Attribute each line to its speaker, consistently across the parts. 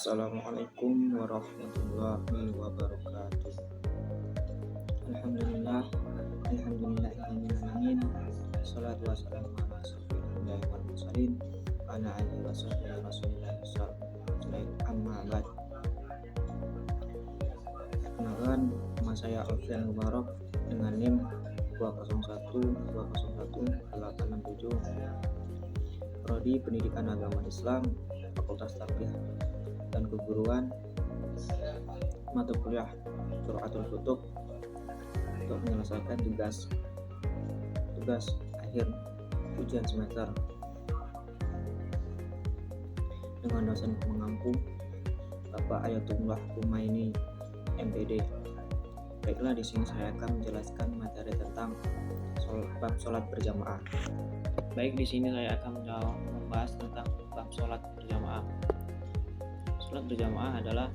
Speaker 1: Assalamualaikum warahmatullahi wabarakatuh. Alhamdulillah, alhamdulillahirrahmanirrahim. Assalatu wassalamu ala asyrofil anbiya'i wal mursalin ala alihi wa sahbihi rasulillah sallallahu alaihi amma ba'd. Perkenalkan, nama saya Alfian Mubarak dengan NIM 201201867, Prodi Pendidikan Agama Islam, Fakultas Tarbiyah dan Keguruan, mata kuliah Qur'atul Futub, untuk menyelesaikan tugas akhir ujian semester dengan dosen pengampu Bapak Ayatullah Humaini MPD. Baiklah, di sini saya akan menjelaskan materi tentang bab sholat berjamaah. Baik, di sini saya akan membahas tentang bab sholat berjamaah. Sholat berjamaah adalah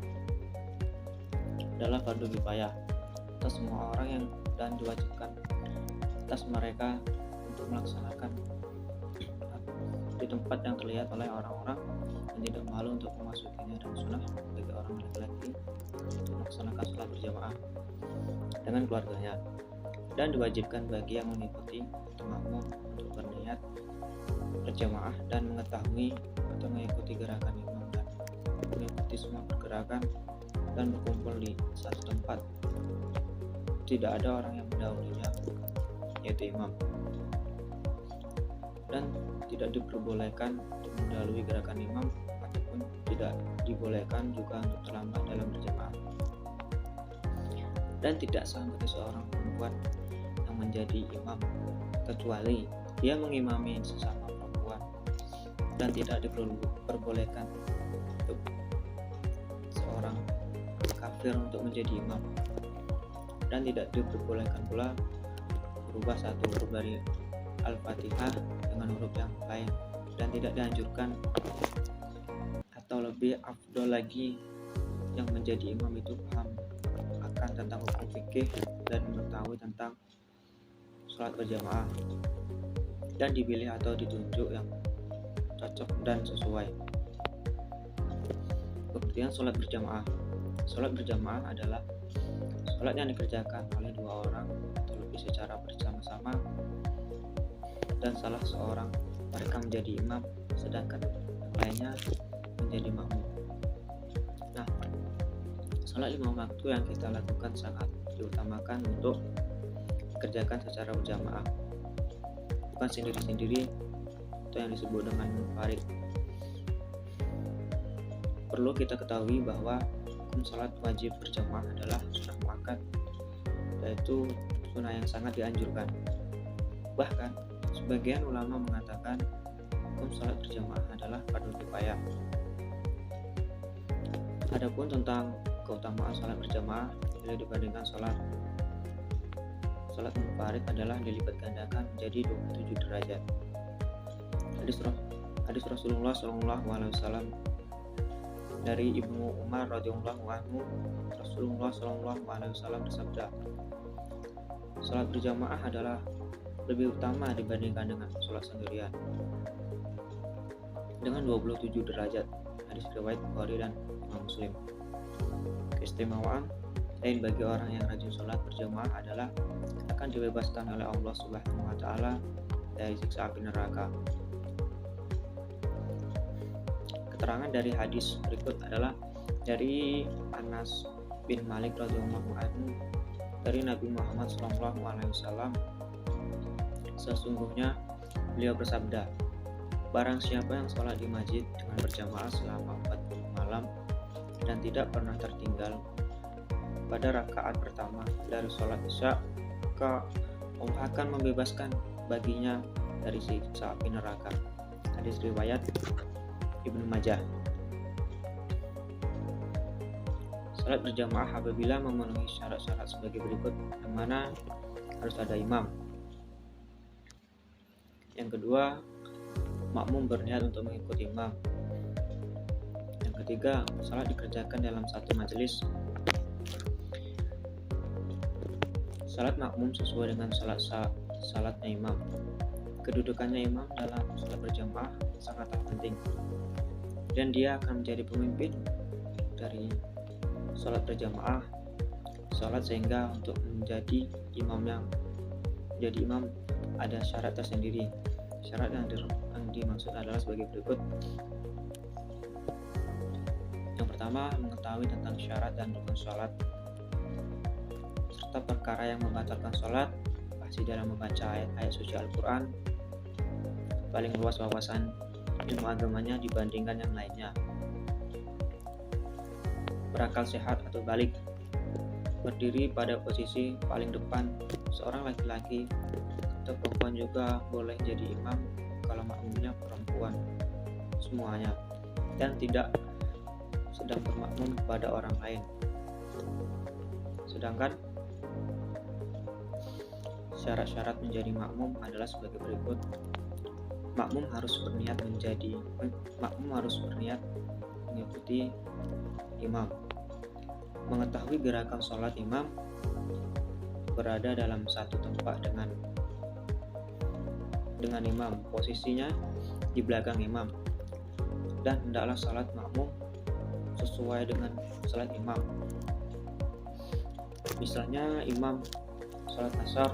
Speaker 1: fardu kifayah atas semua orang dan diwajibkan atas mereka untuk melaksanakan di tempat yang terlihat oleh orang-orang dan tidak malu untuk memasukinya, dan sunnah bagi orang laki-laki untuk melaksanakan sholat berjamaah dengan keluarganya, dan diwajibkan bagi yang mengikuti atau makmum untuk berniat berjamaah dan mengetahui atau mengikuti gerakan imam dan mengikuti semua pergerakan dan berkumpul di satu tempat. Tidak ada orang yang mendahulunya, yaitu imam, dan tidak diperbolehkan untuk mendahului gerakan imam, ataupun tidak dibolehkan juga untuk terlambat dalam berjamaah. Dan tidak sah bagi seorang perempuan yang menjadi imam kecuali dia mengimami sesama perempuan, dan tidak diperbolehkan untuk seorang kafir untuk menjadi imam, dan tidak diperbolehkan pula berubah satu huruf dari Al-Fatihah dengan huruf yang lain, dan tidak dianjurkan atau lebih afdol lagi yang menjadi imam itu paham akan tentang hukum fikih dan mengetahui tentang sholat berjamaah, dan dipilih atau ditunjuk yang cocok dan sesuai. Pengertian sholat berjamaah. Sholat berjamaah adalah sholat yang dikerjakan oleh dua orang atau lebih secara bersama-sama, dan salah seorang mereka menjadi imam sedangkan yang lainnya menjadi makmum. Nah, sholat 5 waktu yang kita lakukan sangat diutamakan untuk dikerjakan secara berjamaah, bukan sendiri-sendiri atau yang disebut dengan munfarid. Perlu kita ketahui bahwa hukum sholat wajib berjamaah adalah sunnah muakkad, yaitu sunnah yang sangat dianjurkan. Bahkan sebagian ulama mengatakan hukum sholat berjamaah adalah fardu kifayah. Adapun tentang keutamaan sholat berjamaah bila dibandingkan sholat munfarid adalah dilipat gandakan menjadi 27 derajat. Hadis Rasulullah SAW dari Ibnu Umar radhiyallahu anhu, Rasulullah SAW bersabda, sholat berjamaah adalah lebih utama dibandingkan dengan sholat sendirian dengan 27 derajat. Hadis riwayat Bukhari dan Imam Muslim. Keistimewaan lain bagi orang yang rajin sholat berjamaah adalah akan dibebaskan oleh Allah Subhanahu wa Ta'ala dari siksa api neraka. Keterangan dari hadis berikut adalah dari Anas bin Malik radhiyallahu anhu dari Nabi Muhammad SAW. Sesungguhnya beliau bersabda, barang siapa yang sholat di masjid dengan berjamaah selama 40 malam dan tidak pernah tertinggal pada rakaat pertama dari sholat isya, maka Allah akan membebaskan baginya dari siksa api neraka. Hadis riwayat Ibnu Majah. Salat berjamaah apabila memenuhi syarat-syarat sebagai berikut. Yang mana harus ada imam. Yang kedua, makmum berniat untuk mengikuti imam. Yang ketiga, salat dikerjakan dalam satu majelis. Salat makmum sesuai dengan salatnya imam. Kedudukannya imam dalam salat berjamaah sangatlah penting, dan dia akan menjadi pemimpin dari sholat berjamaah, sholat sehingga untuk menjadi imam ada syarat tersendiri. Syarat yang dimaksud adalah sebagai berikut. Yang pertama, mengetahui tentang syarat dan rukun sholat serta perkara yang membatalkan sholat, pasti dalam membaca ayat-ayat suci Al-Quran, paling luas wawasan ilmu agamanya dibandingkan yang lainnya, berakal sehat atau balik, berdiri pada posisi paling depan. Seorang laki-laki atau perempuan juga boleh jadi imam kalau makmumnya perempuan semuanya dan tidak sedang bermakmum kepada orang lain. Sedangkan syarat-syarat menjadi makmum adalah sebagai berikut. Makmum harus berniat mengikuti imam, mengetahui gerakan sholat imam, berada dalam satu tempat dengan imam, posisinya di belakang imam, dan hendaklah sholat makmum sesuai dengan sholat imam. Misalnya imam sholat asar,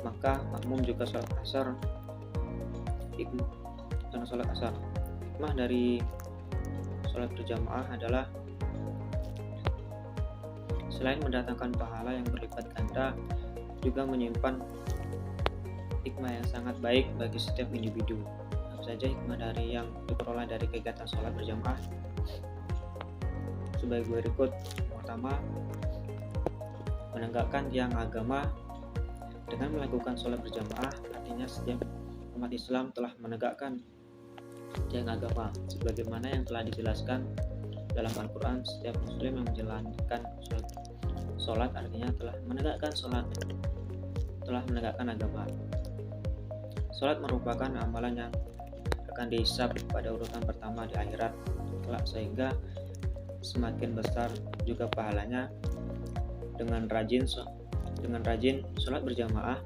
Speaker 1: maka makmum juga sholat asar. Hikmah dari sholat berjamaah adalah selain mendatangkan pahala yang berlipat ganda, juga menyimpan hikmah yang sangat baik bagi setiap individu. Apa saja hikmah dari yang diperoleh dari kegiatan sholat berjamaah? Sebagai berikut. Yang pertama, menegakkan tiang agama. Dengan melakukan sholat berjamaah, artinya setiap umat Islam telah menegakkan tiang agama, sebagaimana yang telah dijelaskan dalam Al-Quran. Setiap muslim yang menjalankan sholat artinya telah menegakkan agama. Sholat merupakan amalan yang akan dihisab pada urutan pertama di akhirat kelak, sehingga semakin besar juga pahalanya. Dengan rajin sholat berjamaah,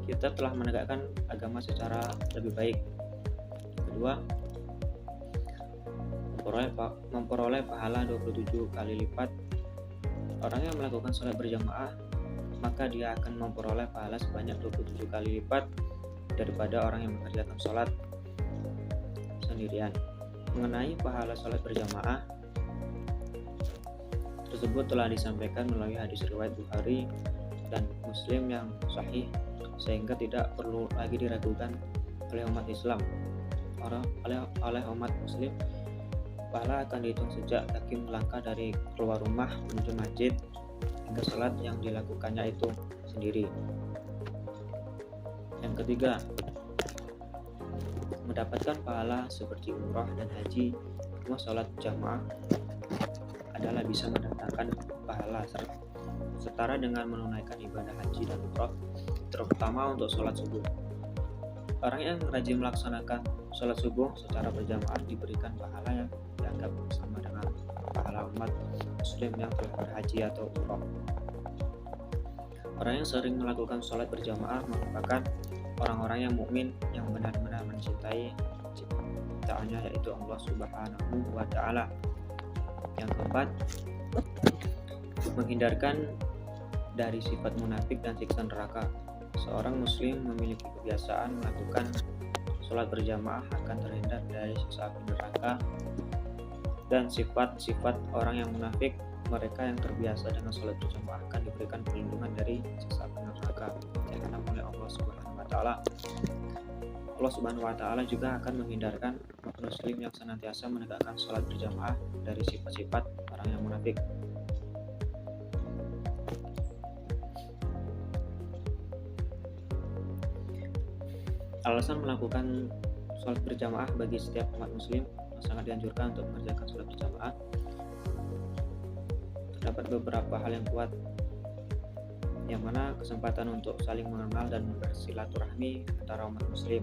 Speaker 1: kita telah menegakkan agama secara lebih baik. Kedua, memperoleh pahala 27 kali lipat. Orang yang melakukan sholat berjamaah, maka dia akan memperoleh pahala sebanyak 27 kali lipat daripada orang yang mengerjakan sholat sendirian. Mengenai pahala sholat berjamaah tersebut telah disampaikan melalui hadis riwayat Bukhari dan Muslim yang sahih, sehingga tidak perlu lagi diragukan oleh umat Islam. Oleh umat Muslim, pahala akan dihitung sejak kaki melangkah dari keluar rumah menuju masjid hingga sholat yang dilakukannya itu sendiri. Yang ketiga, mendapatkan pahala seperti umrah dan haji. Semua sholat jamaah adalah bisa mendatangkan pahala setara dengan menunaikan ibadah haji dan umrah, terutama untuk sholat subuh. Orang yang rajin melaksanakan sholat subuh secara berjamaah diberikan pahala yang dianggap sama dengan pahala umat muslim yang telah berhaji atau umrah. Orang yang sering melakukan sholat berjamaah merupakan orang-orang yang mukmin yang benar-benar mencintai ciptaannya, yaitu Allah Subhanahu wa Ta'ala. Yang keempat, menghindarkan dari sifat munafik dan siksa neraka. Seorang muslim memiliki kebiasaan melakukan sholat berjamaah akan terhindar dari siksa api neraka dan sifat-sifat orang yang munafik. Mereka yang terbiasa dengan sholat berjamaah akan diberikan perlindungan dari siksa api neraka oleh Allah Subhanahu wa Ta'ala. Allah Subhanahu wa Ta'ala juga akan menghindarkan muslim yang senantiasa menegakkan sholat berjamaah dari sifat-sifat orang yang munafik. Alasan melakukan sholat berjamaah bagi setiap umat muslim sangat dianjurkan untuk mengerjakan sholat berjamaah. Terdapat beberapa hal yang kuat, yang mana kesempatan untuk saling mengenal dan bersilaturahmi antara umat muslim,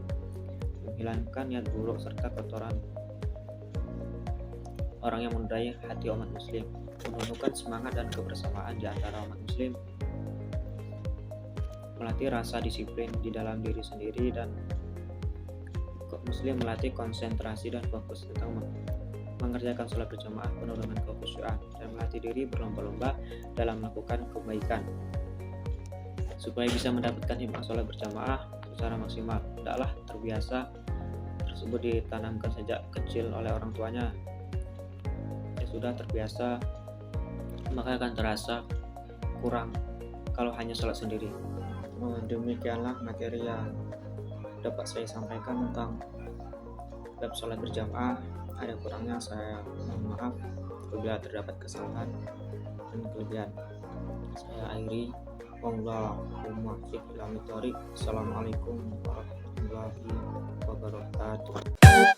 Speaker 1: menghilangkan niat buruk serta kotoran orang yang menodai hati umat muslim, menumbuhkan semangat dan kebersamaan di antara umat muslim, melatih rasa disiplin di dalam diri sendiri, dan muslim melatih konsentrasi dan fokus tentang mengerjakan sholat berjamaah, penurunan kekhusyuan, dan melatih diri berlomba-lomba dalam melakukan kebaikan. Supaya bisa mendapatkan hikmah sholat berjamaah secara maksimal, hendaklah terbiasa tersebut ditanamkan sejak kecil oleh orang tuanya. Sudah terbiasa, maka akan terasa kurang kalau hanya sholat sendiri. Demikianlah materi yang dapat saya sampaikan tentang bab sholat berjamaah. Ada kurangnya saya mohon maaf apabila terdapat kesalahan dan kelebihan. Saya akhiri. Wallahumma Assalamualaikum warahmatullahi wabarakatuh.